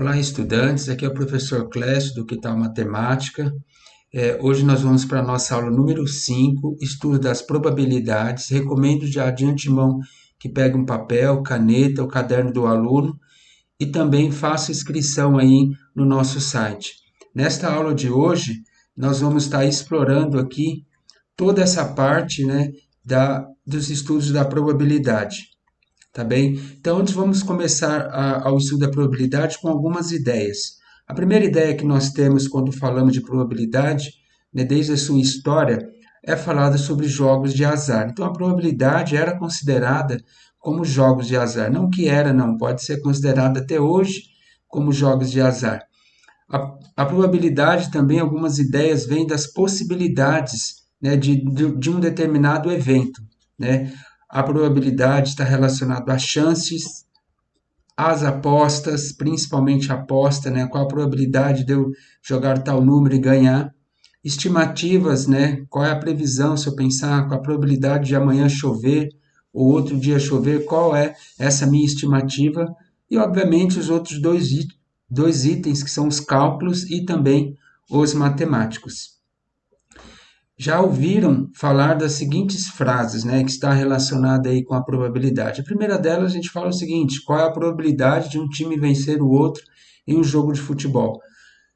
Olá, estudantes. Aqui é o professor Clécio do Que Tal Matemática. Hoje nós vamos para a nossa aula número 5, estudo das probabilidades. Recomendo já de antemão que pegue um papel, caneta, o caderno do aluno e também faça inscrição aí no nosso site. Nesta aula de hoje, nós vamos estar explorando aqui toda essa parte, né, dos estudos da probabilidade. Tá bem? Então, antes vamos começar ao estudo da probabilidade com algumas ideias. A primeira ideia que nós temos quando falamos de probabilidade, né, desde a sua história, é falada sobre jogos de azar. Então, a probabilidade era considerada como jogos de azar. Não que era, não, pode ser considerada até hoje como jogos de azar. A probabilidade também, algumas ideias vêm das possibilidades, né, de um determinado evento, né? A probabilidade está relacionada às chances, às apostas, principalmente a aposta, né? Qual a probabilidade de eu jogar tal número e ganhar? Estimativas, né? Qual é a previsão, se eu pensar com a probabilidade de amanhã chover ou outro dia chover, qual é essa minha estimativa? E, obviamente, os outros dois itens, que são os cálculos e também os matemáticos. Já ouviram falar das seguintes frases, né, que está relacionada aí com a probabilidade. A primeira delas, a gente fala o seguinte: qual é a probabilidade de um time vencer o outro em um jogo de futebol?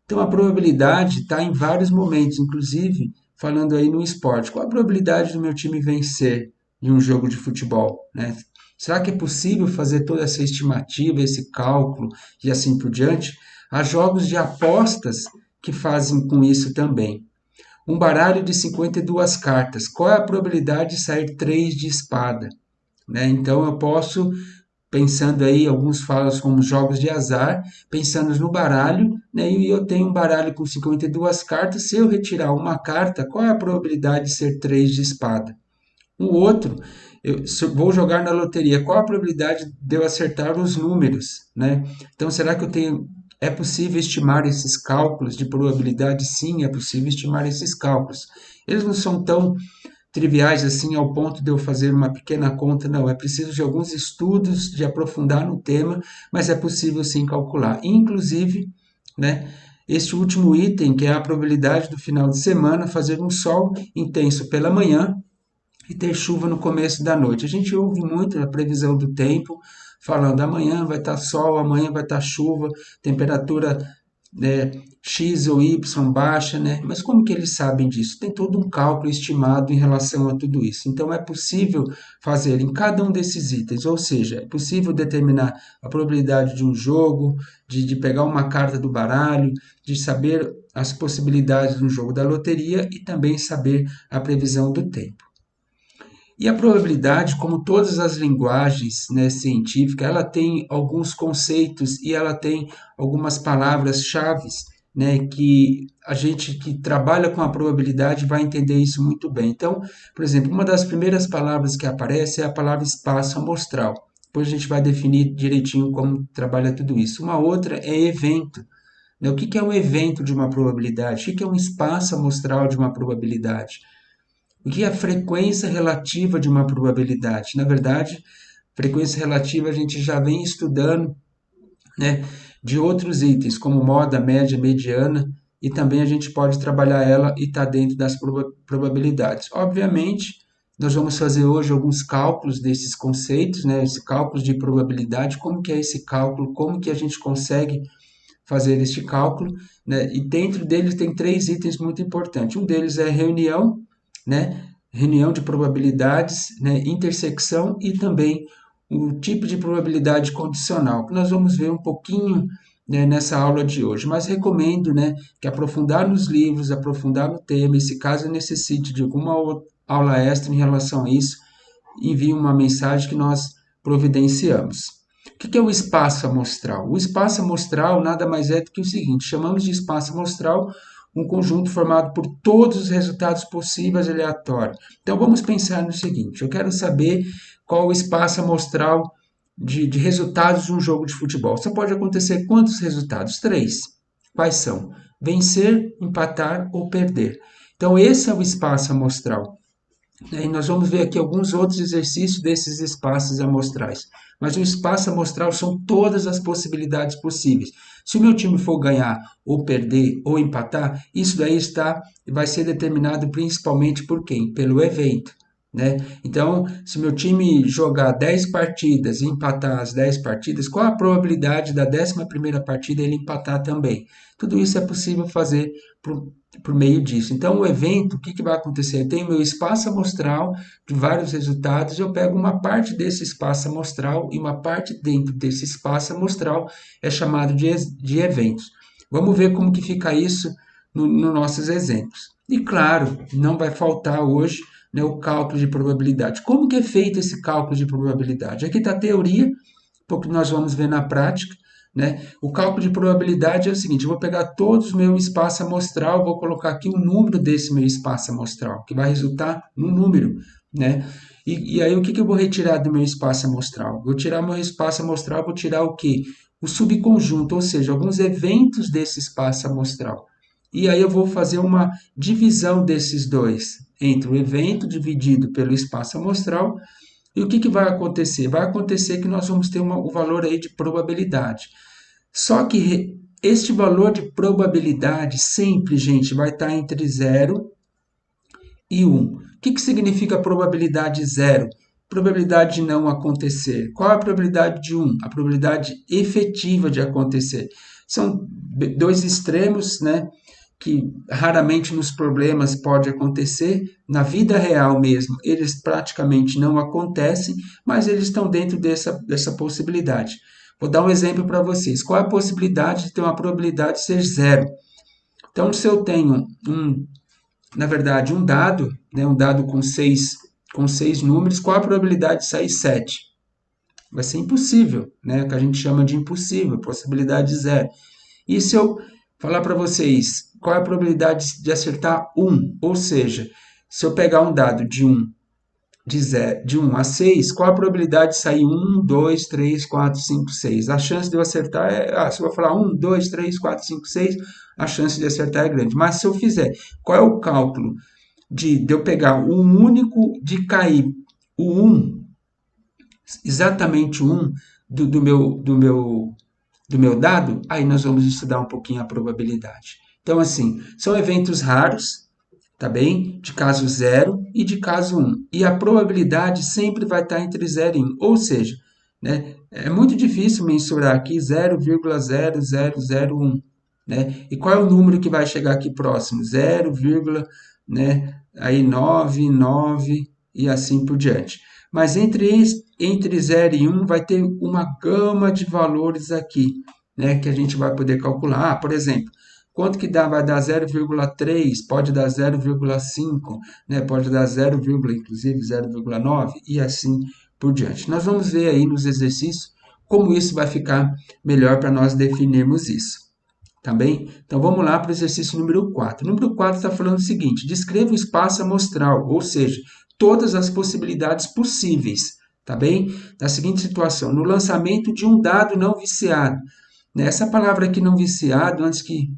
Então, a probabilidade está em vários momentos, inclusive falando aí no esporte. Qual a probabilidade do meu time vencer em um jogo de futebol, né? Será que é possível fazer toda essa estimativa, esse cálculo e assim por diante? Há jogos de apostas que fazem com isso também. Um baralho de 52 cartas. Qual é a probabilidade de sair 3 de espada? Né? Então eu posso, pensando aí, alguns falam como jogos de azar, pensando no baralho, né? E eu tenho um baralho com 52 cartas. Se eu retirar uma carta, qual é a probabilidade de ser 3 de espada? Um outro, se eu vou jogar na loteria, qual a probabilidade de eu acertar os números, né? Então, será que é possível estimar esses cálculos de probabilidade? Sim, é possível estimar esses cálculos. Eles não são tão triviais assim ao ponto de eu fazer uma pequena conta, não. É preciso de alguns estudos, de aprofundar no tema, mas é possível sim calcular. Inclusive, né, este último item, que é a probabilidade do final de semana, fazer um sol intenso pela manhã e ter chuva no começo da noite. A gente ouve muito a previsão do tempo, falando amanhã vai estar sol, amanhã vai estar chuva, temperatura, né, X ou Y baixa, né? Mas como que eles sabem disso? Tem todo um cálculo estimado em relação a tudo isso. Então é possível fazer em cada um desses itens, ou seja, é possível determinar a probabilidade de um jogo, de pegar uma carta do baralho, de saber as possibilidades do jogo da loteria e também saber a previsão do tempo. E a probabilidade, como todas as linguagens, né, científicas, ela tem alguns conceitos e ela tem algumas palavras-chave, né, que a gente que trabalha com a probabilidade vai entender isso muito bem. Então, por exemplo, uma das primeiras palavras que aparece é a palavra espaço amostral. Depois a gente vai definir direitinho como trabalha tudo isso. Uma outra é evento. Né? O que é um evento de uma probabilidade? O que é um espaço amostral de uma probabilidade? O que é a frequência relativa de uma probabilidade? Na verdade, frequência relativa a gente já vem estudando, né, de outros itens, como moda, média, mediana, e também a gente pode trabalhar ela e está dentro das probabilidades. Obviamente, nós vamos fazer hoje alguns cálculos desses conceitos, né, esse cálculo de probabilidade, como que é esse cálculo, como que a gente consegue fazer este cálculo, né, e dentro deles tem 3 itens muito importantes. Um deles é reunião, né? Reunião de probabilidades, né? Intersecção e também o tipo de probabilidade condicional, que nós vamos ver um pouquinho, né, nessa aula de hoje. Mas recomendo, né, que aprofundar nos livros, aprofundar no tema, e se caso necessite de alguma aula extra em relação a isso, envie uma mensagem que nós providenciamos. O que é o espaço amostral? O espaço amostral nada mais é do que o seguinte: chamamos de espaço amostral um conjunto formado por todos os resultados possíveis aleatórios. Então vamos pensar no seguinte: eu quero saber qual o espaço amostral de resultados de um jogo de futebol. Só pode acontecer quantos resultados? 3. Quais são? Vencer, empatar ou perder. Então esse é o espaço amostral. E nós vamos ver aqui alguns outros exercícios desses espaços amostrais. Mas o espaço amostral são todas as possibilidades possíveis. Se o meu time for ganhar ou perder ou empatar, isso daí vai ser determinado principalmente por quem? Pelo evento. Né? Então, se meu time jogar 10 partidas e empatar as 10 partidas, qual a probabilidade da 11ª partida ele empatar também? Tudo isso é possível fazer por meio disso. Então, o evento, o que vai acontecer? Eu tenho meu espaço amostral de vários resultados, eu pego uma parte desse espaço amostral e uma parte dentro desse espaço amostral é chamado de eventos. Vamos ver como que fica isso nos nossos exemplos. E claro, não vai faltar hoje, né, o cálculo de probabilidade. Como que é feito esse cálculo de probabilidade? Aqui está a teoria, porque nós vamos ver na prática. Né? O cálculo de probabilidade é o seguinte: eu vou pegar todos o meu espaço amostral, vou colocar aqui o número desse meu espaço amostral, que vai resultar no número. Né? E aí o que eu vou retirar do meu espaço amostral? Vou tirar meu espaço amostral, vou tirar o quê? O subconjunto, ou seja, alguns eventos desse espaço amostral. E aí eu vou fazer uma divisão desses dois, entre o evento dividido pelo espaço amostral. E o que vai acontecer? Vai acontecer que nós vamos ter o valor aí de probabilidade. Só que este valor de probabilidade sempre, gente, vai estar entre 0 e 1. O que significa probabilidade 0? Probabilidade de não acontecer. Qual é a probabilidade de 1? A probabilidade efetiva de acontecer. São dois extremos, né? Que raramente nos problemas pode acontecer, na vida real mesmo, eles praticamente não acontecem, mas eles estão dentro dessa possibilidade. Vou dar um exemplo para vocês. Qual é a possibilidade de ter uma probabilidade de ser 0? Então, se eu tenho na verdade, um dado, né, um dado com seis números, qual a probabilidade de sair 7? Vai ser impossível, né? O que a gente chama de impossível, possibilidade 0. E se eu falar para vocês qual é a probabilidade de acertar 1? Ou seja, se eu pegar um dado de 1 a 6, qual a probabilidade de sair 1, 2, 3, 4, 5, 6? A chance de eu acertar se eu falar 1, 2, 3, 4, 5, 6, a chance de acertar é grande. Mas se eu fizer, qual é o cálculo de eu pegar um único, de cair o 1, exatamente o 1 do meu dado, aí nós vamos estudar um pouquinho a probabilidade. Então, assim, são eventos raros, tá bem? De caso 0 e de caso 1. E a probabilidade sempre vai estar entre 0 e 1. Ou seja, né, é muito difícil mensurar aqui 0,0001. Né? E qual é o número que vai chegar aqui próximo? 0, né, aí 9, 9 e assim por diante. Mas entre 0 e 1 vai ter uma gama de valores aqui, né, que a gente vai poder calcular. Por exemplo, quanto que vai dar 0,3, pode dar 0,5, né, pode dar 0, inclusive 0,9 e assim por diante. Nós vamos ver aí nos exercícios como isso vai ficar melhor para nós definirmos isso. Tá bem? Então vamos lá para o exercício número 4. O número 4 está falando o seguinte: descreva o espaço amostral, ou seja, todas as possibilidades possíveis, tá bem? Na seguinte situação: no lançamento de um dado não viciado. Essa palavra aqui não viciado, antes que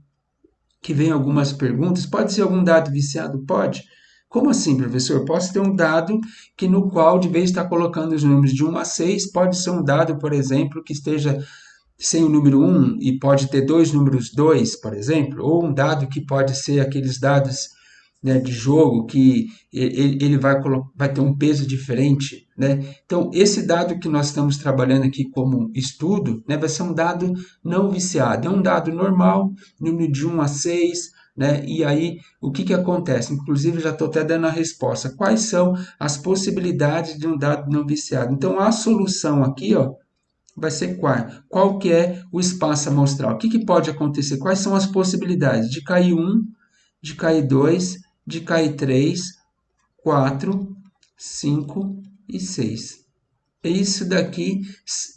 venham algumas perguntas, pode ser algum dado viciado? Pode. Como assim, professor? Posso ter um dado no qual, de vez de estar colocando os números de 1 a 6, pode ser um dado, por exemplo, que esteja sem o número 1 e pode ter dois números 2, por exemplo, ou um dado que pode ser aqueles dados, né, de jogo que ele vai ter um peso diferente. Né? Então, esse dado que nós estamos trabalhando aqui como estudo, né, vai ser um dado não viciado. É um dado normal, número de 1 a 6, né? E aí, o que acontece? Inclusive, já estou até dando a resposta. Quais são as possibilidades de um dado não viciado? Então, a solução aqui, ó, vai ser qual? Qual que é o espaço amostral? O que pode acontecer? Quais são as possibilidades de cair 1, de cair 2, de cair 3, 4, 5 e 6? Isso daqui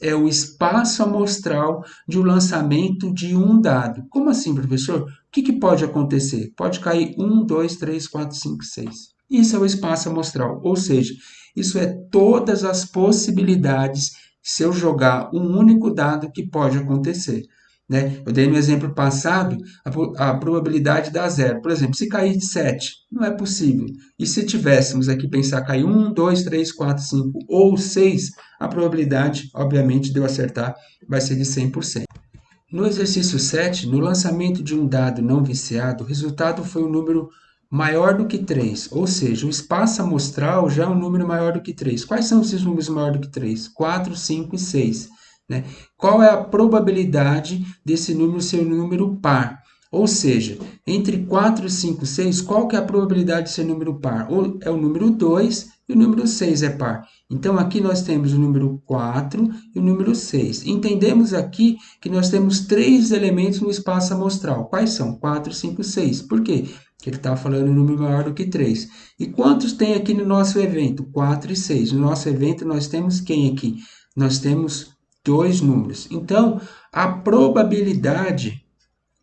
é o espaço amostral de um lançamento de um dado. Como assim, professor? O que pode acontecer? Pode cair 1, 2, 3, 4, 5, 6. Isso é o espaço amostral, ou seja, isso é todas as possibilidades se eu jogar um único dado que pode acontecer. Né? Eu dei no exemplo passado a probabilidade dá 0. Por exemplo, se cair 7, não é possível. E se tivéssemos aqui pensar cair 1, 2, 3, 4, 5 ou 6, a probabilidade, obviamente, de eu acertar vai ser de 100%. No exercício 7, no lançamento de um dado não viciado, o resultado foi um número maior do que 3, ou seja, o espaço amostral já é um número maior do que 3. Quais são esses números maiores do que 3? 4, 5 e 6. Né? Qual é a probabilidade desse número ser um número par? Ou seja, entre 4, 5 e 6, qual que é a probabilidade de ser número par? Ou é o número 2 e o número 6 é par. Então, aqui nós temos o número 4 e o número 6. Entendemos aqui que nós temos 3 elementos no espaço amostral. Quais são? 4, 5, 6. Por quê? Porque ele está falando um número maior do que 3. E quantos tem aqui no nosso evento? 4 e 6. No nosso evento, nós temos quem aqui? Nós temos 2 números. Então, a probabilidade,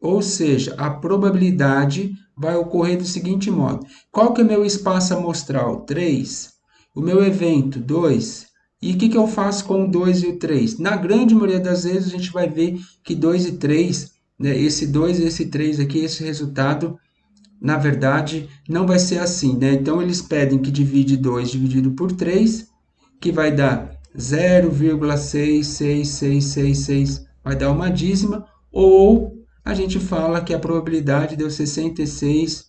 ou seja, a probabilidade vai ocorrer do seguinte modo. Qual que é meu espaço amostral? 3. O meu evento, 2. E o que eu faço com o 2 e o 3? Na grande maioria das vezes, a gente vai ver que 2 e 3, né, esse 2 e esse 3 aqui, esse resultado, na verdade, não vai ser assim. Né? Então, eles pedem que divide 2 dividido por 3, que vai dar 0,66666, vai dar uma dízima, ou a gente fala que a probabilidade deu 66%.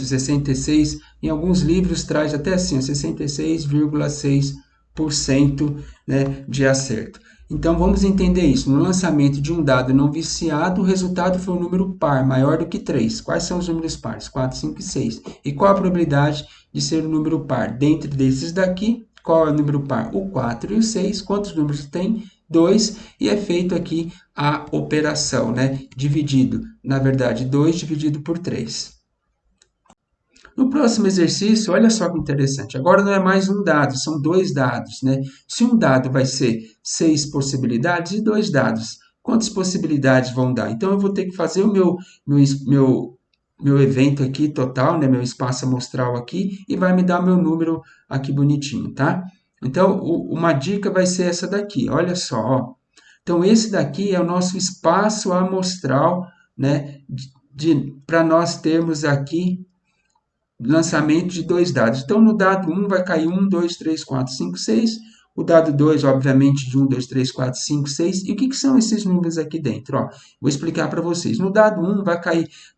66, em alguns livros traz até assim, 66,6%, né, de acerto. Então, vamos entender isso. No lançamento de um dado não viciado, o resultado foi um número par, maior do que 3. Quais são os números pares? 4, 5 e 6. E qual a probabilidade de ser um número par? Dentre desses daqui, qual é o número par? O 4 e o 6. Quantos números tem? 2. E é feito aqui a operação, né? Dividido. Na verdade, 2 dividido por 3. No próximo exercício, olha só que interessante. Agora não é mais um dado, são 2 dados, né? Se um dado vai ser 6 possibilidades e 2 dados, quantas possibilidades vão dar? Então, eu vou ter que fazer o meu evento aqui total, né? Meu espaço amostral aqui, e vai me dar meu número aqui bonitinho, tá? Então, uma dica vai ser essa daqui, olha só, ó. Então, esse daqui é o nosso espaço amostral, né? Para nós termos aqui lançamento de 2 dados. Então, no dado 1 vai cair 1, 2, 3, 4, 5, 6. O dado 2, obviamente, de 1, 2, 3, 4, 5, 6. E o que são esses números aqui dentro? Ó, vou explicar para vocês. No dado 1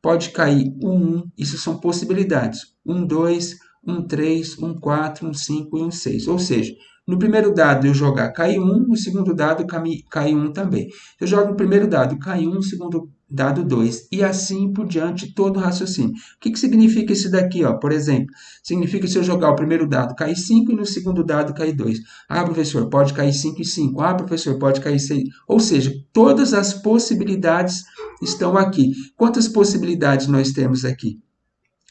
pode cair 1, isso são possibilidades. 1, 2, 1, 3, 1, 4, 1, 5 e 1, 6. Ou seja, no primeiro dado eu jogar cai 1, no segundo dado cai 1 também. Eu jogo no primeiro dado cai 1, no segundo dado 2, e assim por diante, todo o raciocínio. O que significa isso daqui? Ó? Por exemplo, significa se eu jogar o primeiro dado cair 5 e no segundo dado cair 2. Ah, professor, pode cair 5 e 5. Ah, professor, pode cair 6. Ou seja, todas as possibilidades estão aqui. Quantas possibilidades nós temos aqui?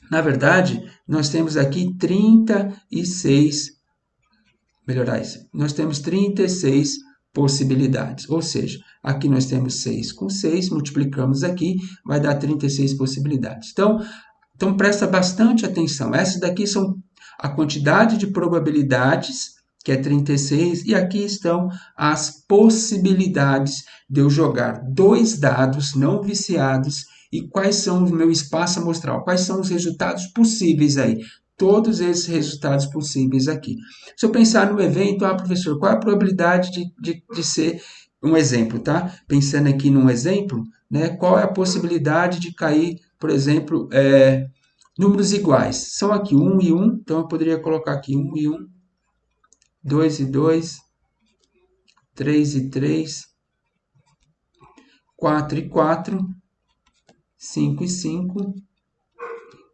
Na verdade, nós temos aqui 36, melhorar isso, nós temos 36 possibilidades, ou seja, aqui nós temos 6 com 6, multiplicamos aqui, vai dar 36 possibilidades. Então presta bastante atenção, essas daqui são a quantidade de probabilidades, que é 36, e aqui estão as possibilidades de eu jogar 2 dados não viciados, e quais são o meu espaço amostral, quais são os resultados possíveis aí, todos esses resultados possíveis aqui. Se eu pensar no evento, professor, qual é a probabilidade de ser um exemplo, tá? Pensando aqui num exemplo, né? Qual é a possibilidade de cair, por exemplo, números iguais? São aqui 1 e 1, então eu poderia colocar aqui 1 e 1, 2 e 2, 3 e 3, 4 e 4, 5 e 5,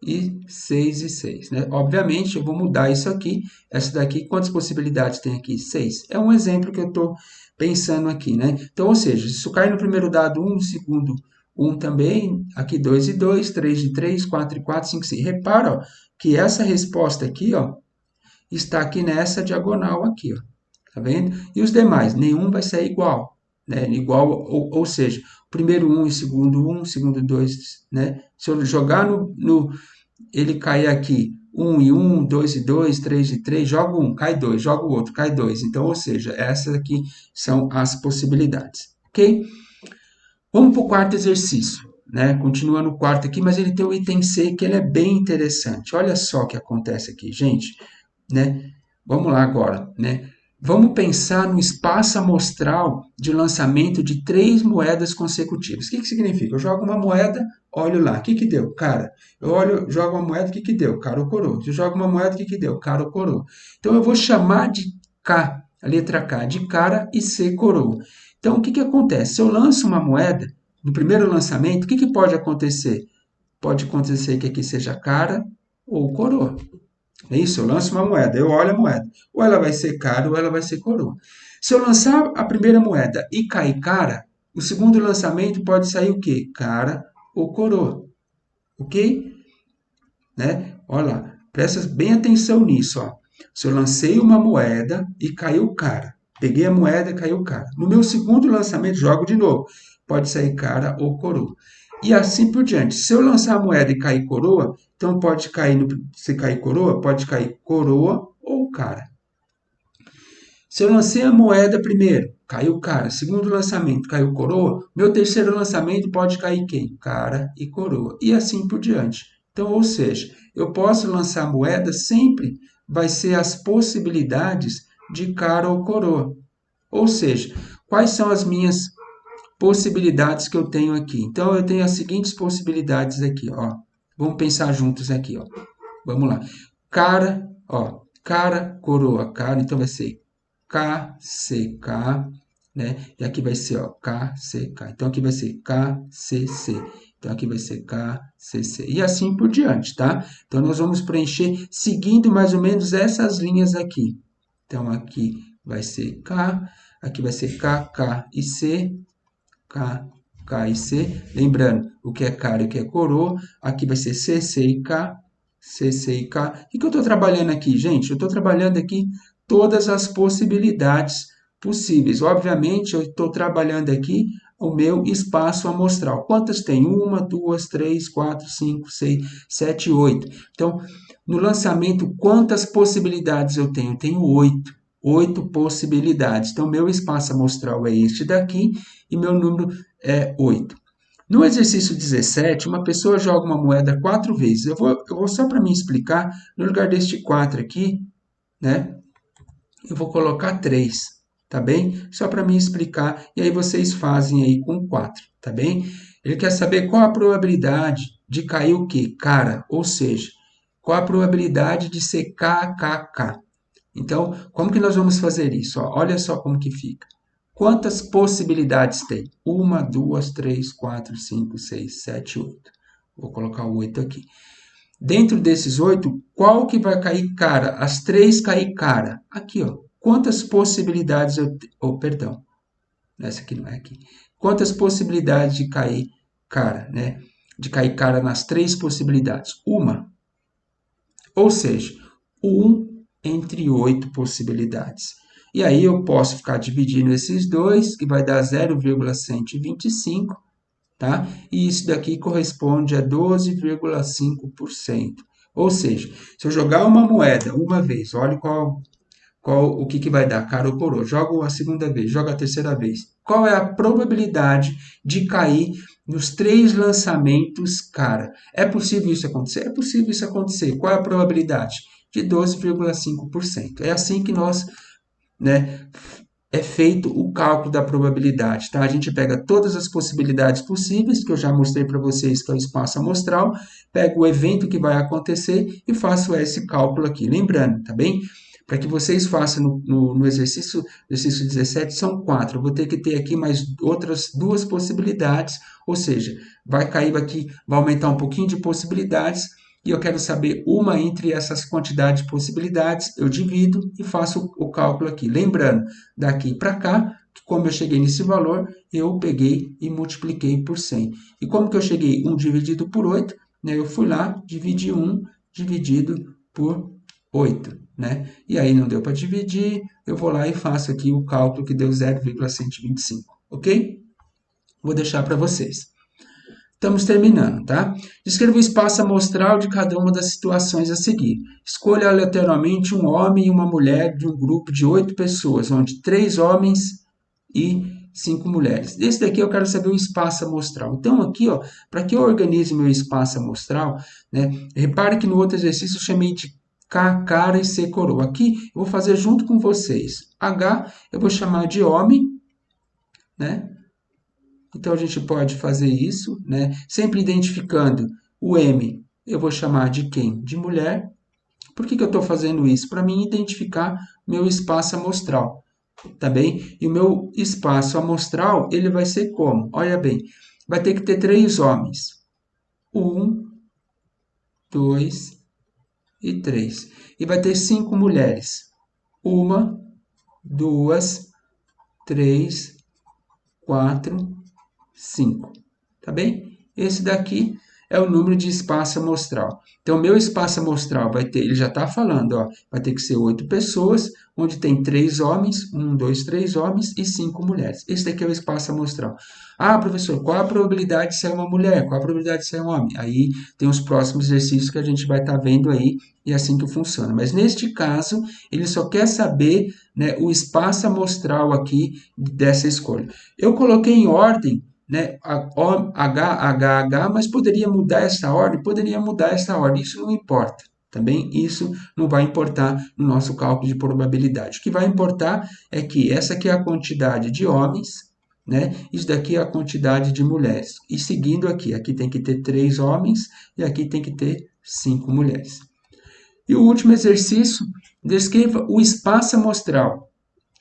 e 6 e 6, né? Obviamente, eu vou mudar isso aqui. Essa daqui, quantas possibilidades tem aqui? 6. É um exemplo que eu estou pensando aqui, né? Então, ou seja, se eu cair no primeiro dado 1, no segundo 1 também, aqui 2 e 2, 3 e 3, 4 e 4, 5 e 6. Repara, ó, que essa resposta aqui, ó, está aqui nessa diagonal aqui, ó. Tá vendo? E os demais, nenhum vai sair igual, né? Igual, ou seja, primeiro 1 e segundo 2, né? Se eu jogar ele cair aqui 1 e 1, 2 e 2, 3 e 3, joga 1, cai 2, joga o outro, cai 2. Então, ou seja, essas aqui são as possibilidades, ok? Vamos para o quarto exercício, né? Continua no quarto aqui, mas ele tem o item C, que ele é bem interessante. Olha só o que acontece aqui, gente, né? Vamos lá agora, né? Vamos pensar no espaço amostral de lançamento de 3 moedas consecutivas. O que significa? Eu jogo uma moeda, olho lá, o que deu? Cara. Eu olho, jogo uma moeda, o que deu? Cara ou coroa. Eu jogo uma moeda, o que deu? Cara ou coroa. Então, eu vou chamar de K, a letra K, de cara e C, coroa. Então, o que acontece? Se eu lanço uma moeda, no primeiro lançamento, o que pode acontecer? Pode acontecer que aqui seja cara ou coroa. É isso, eu lanço uma moeda, eu olho a moeda. Ou ela vai ser cara ou ela vai ser coroa. Se eu lançar a primeira moeda e cair cara, o segundo lançamento pode sair o quê? Cara ou coroa. Ok? Né? Olha lá, presta bem atenção nisso. Ó. Se eu lancei uma moeda e caiu cara, peguei a moeda e caiu cara. No meu segundo lançamento, jogo de novo. Pode sair cara ou coroa. E assim por diante. Se eu lançar a moeda e cair coroa, então pode cair, se cair coroa, pode cair coroa ou cara. Se eu lancei a moeda primeiro, caiu cara. Segundo lançamento, caiu coroa. Meu terceiro lançamento pode cair quem? Cara e coroa. E assim por diante. Então, ou seja, eu posso lançar moeda sempre vai ser as possibilidades de cara ou coroa. Ou seja, quais são as minhas possibilidades que eu tenho aqui? Então, eu tenho as seguintes possibilidades aqui, ó. Vamos pensar juntos aqui, ó. Vamos lá. Cara, ó, cara, coroa, cara, então vai ser KCK, né? E aqui vai ser, ó, KCK. Então aqui vai ser KCC. Então aqui vai ser KCC. E assim por diante, tá? Então nós vamos preencher seguindo mais ou menos essas linhas aqui. Então aqui vai ser K, aqui vai ser KK e C, K, K e C. Lembrando, o que é cara e o que é coroa. Aqui vai ser CC e K, CC e K. O que eu estou trabalhando aqui, gente? Eu estou trabalhando aqui todas as possibilidades possíveis. Obviamente, eu estou trabalhando aqui o meu espaço amostral. Quantas tem? 1, 2, 3, 4, 5, 6, 7, 8. Então, no lançamento, quantas possibilidades eu tenho? Eu tenho 8. 8 possibilidades. Então, meu espaço amostral é este daqui e meu número é 8. No exercício 17, uma pessoa joga uma moeda 4 vezes. Eu vou só para me explicar, no lugar deste 4 aqui, né? Eu vou colocar 3, tá bem? Só para me explicar, e aí vocês fazem aí com 4, tá bem? Ele quer saber qual a probabilidade de cair o quê? Cara, ou seja, qual a probabilidade de ser KKK. Então, como que nós vamos fazer isso? Ó, olha só como que fica. Quantas possibilidades tem? 1, 2, 3, 4, 5, 6, 7, 8. Vou colocar o 8 aqui. Dentro desses 8, qual que vai cair cara? As 3 cair cara. Aqui, ó. Quantas possibilidades eu... perdão. Essa aqui não é aqui. Quantas possibilidades de cair cara, né? De cair cara nas 3 possibilidades? Uma. Ou seja, 1 entre 8 possibilidades. E aí eu posso ficar dividindo esses dois, que vai dar 0,125, tá? E isso daqui corresponde a 12,5%. Ou seja, se eu jogar uma moeda uma vez, olha o que vai dar, cara ou coroa. Jogo a segunda vez, jogo a terceira vez. Qual é a probabilidade de cair nos 3 lançamentos, cara? É possível isso acontecer? É possível isso acontecer. Qual é a probabilidade? De 12,5%. É assim que nós, né, é feito o cálculo da probabilidade, tá? A gente pega todas as possibilidades possíveis, que eu já mostrei para vocês, que é o espaço amostral, pego o evento que vai acontecer e faço esse cálculo aqui. Lembrando, tá bem? Para que vocês façam no exercício 17, são 4. Eu vou ter que ter aqui mais outras 2 possibilidades, ou seja, vai cair aqui, vai aumentar um pouquinho de possibilidades, e eu quero saber uma entre essas quantidades de possibilidades, eu divido e faço o cálculo aqui. Lembrando, daqui para cá, como eu cheguei nesse valor, eu peguei e multipliquei por 100. E como que eu cheguei 1 dividido por 8, né, eu fui lá, dividi 1 dividido por 8, né? E aí não deu para dividir, eu vou lá e faço aqui o cálculo que deu 0,125, ok? Vou deixar para vocês. Estamos terminando, tá? Descreva o espaço amostral de cada uma das situações a seguir. Escolha aleatoriamente um homem e uma mulher de um grupo de 8 pessoas, onde 3 homens e 5 mulheres. Esse daqui eu quero saber o espaço amostral. Então, aqui, ó, para que eu organize meu espaço amostral, né? Repare que no outro exercício eu chamei de K, cara e C, coroa. Aqui eu vou fazer junto com vocês. H eu vou chamar de homem, né? Então a gente pode fazer isso, né? Sempre identificando o M, eu vou chamar de quem? De mulher. Por que eu estou fazendo isso? Para mim identificar meu espaço amostral, tá bem? E o meu espaço amostral, ele vai ser como? Olha bem, vai ter que ter 3 homens. 1, 2 e 3. E vai ter 5 mulheres. 1, 2, 3, 4, 5. Tá bem? Esse daqui é o número de espaço amostral. Então, meu espaço amostral vai ter, ele já está falando, ó, vai ter que ser 8 pessoas, onde tem 3 homens, 1, 2, 3 homens e 5 mulheres. Esse daqui é o espaço amostral. Ah, professor, qual a probabilidade de ser uma mulher? Qual a probabilidade de ser um homem? Aí tem os próximos exercícios que a gente vai estar vendo aí, e é assim que funciona. Mas neste caso, ele só quer saber, né, o espaço amostral aqui dessa escolha. Eu coloquei em ordem, né, H, mas poderia mudar essa ordem? Poderia mudar essa ordem, isso não importa, também isso não vai importar no nosso cálculo de probabilidade. O que vai importar é que essa aqui é a quantidade de homens, né, isso daqui é a quantidade de mulheres. E seguindo aqui, aqui tem que ter 3 homens e aqui tem que ter 5 mulheres. E o último exercício, descreva o espaço amostral.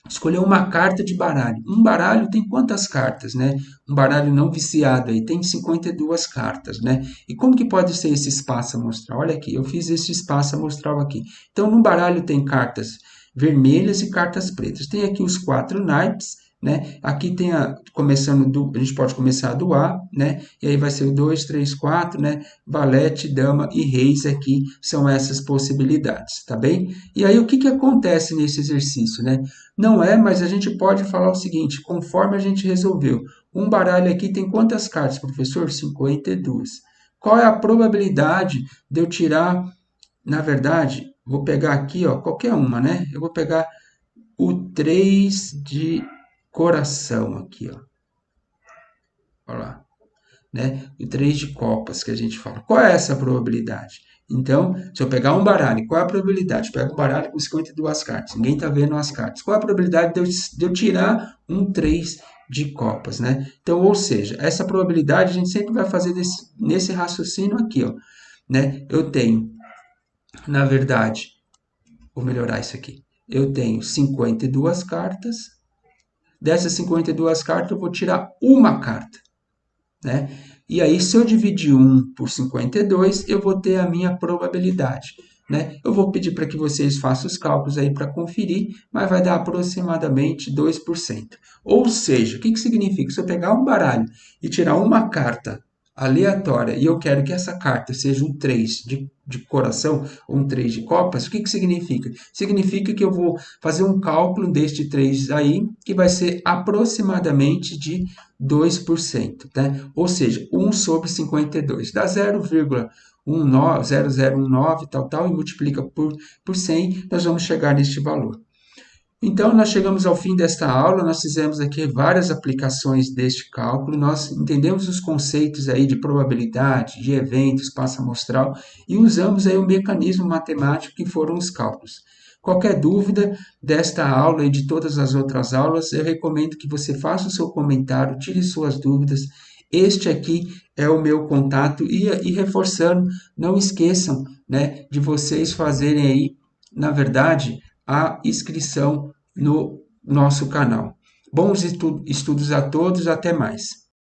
Escolher uma carta de baralho. Um baralho tem quantas cartas, né? Um baralho não viciado aí tem 52 cartas, né? E como que pode ser esse espaço amostral? Olha aqui, eu fiz esse espaço amostral aqui. Então, no baralho tem cartas vermelhas e cartas pretas. Tem aqui os 4 naipes, né? Aqui tem a gente pode começar do A, né? E aí vai ser o 2, 3, 4, né? Valete, dama e reis aqui são essas possibilidades, tá bem? E aí o que que acontece nesse exercício, né? Não é, mas a gente pode falar o seguinte, conforme a gente resolveu, um baralho aqui tem quantas cartas, professor? 52. Qual é a probabilidade de eu tirar, na verdade, vou pegar aqui, ó, qualquer uma, né? Eu vou pegar o 3 de coração aqui, ó. Olha lá, né? O 3 de copas que a gente fala. Qual é essa probabilidade? Então, se eu pegar um baralho, qual é a probabilidade? Pega um baralho com 52 cartas, ninguém está vendo as cartas. Qual é a probabilidade de eu tirar um 3 de copas, né? Então, ou seja, essa probabilidade a gente sempre vai fazer nesse raciocínio aqui, ó, né? Eu tenho, na verdade, vou melhorar isso aqui. Eu tenho 52 cartas. Dessas 52 cartas, eu vou tirar uma carta, né? E aí, se eu dividir 1 por 52, eu vou ter a minha probabilidade, né? Eu vou pedir para que vocês façam os cálculos aí para conferir, mas vai dar aproximadamente 2%. Ou seja, o que que significa? Se eu pegar um baralho e tirar uma carta aleatória e eu quero que essa carta seja um 3 de coração ou um 3 de copas, o que que significa? Significa que eu vou fazer um cálculo deste 3 aí, que vai ser aproximadamente de 2%, né? Ou seja, 1 sobre 52, dá 0,0019, tal, e multiplica por 100, nós vamos chegar neste valor. Então, nós chegamos ao fim desta aula, nós fizemos aqui várias aplicações deste cálculo, nós entendemos os conceitos aí de probabilidade, de evento, espaço amostral e usamos aí o mecanismo matemático que foram os cálculos. Qualquer dúvida desta aula e de todas as outras aulas, eu recomendo que você faça o seu comentário, tire suas dúvidas. Este aqui é o meu contato e reforçando, não esqueçam, né, de vocês fazerem aí, na verdade, a inscrição no nosso canal. Bons estudos a todos, até mais.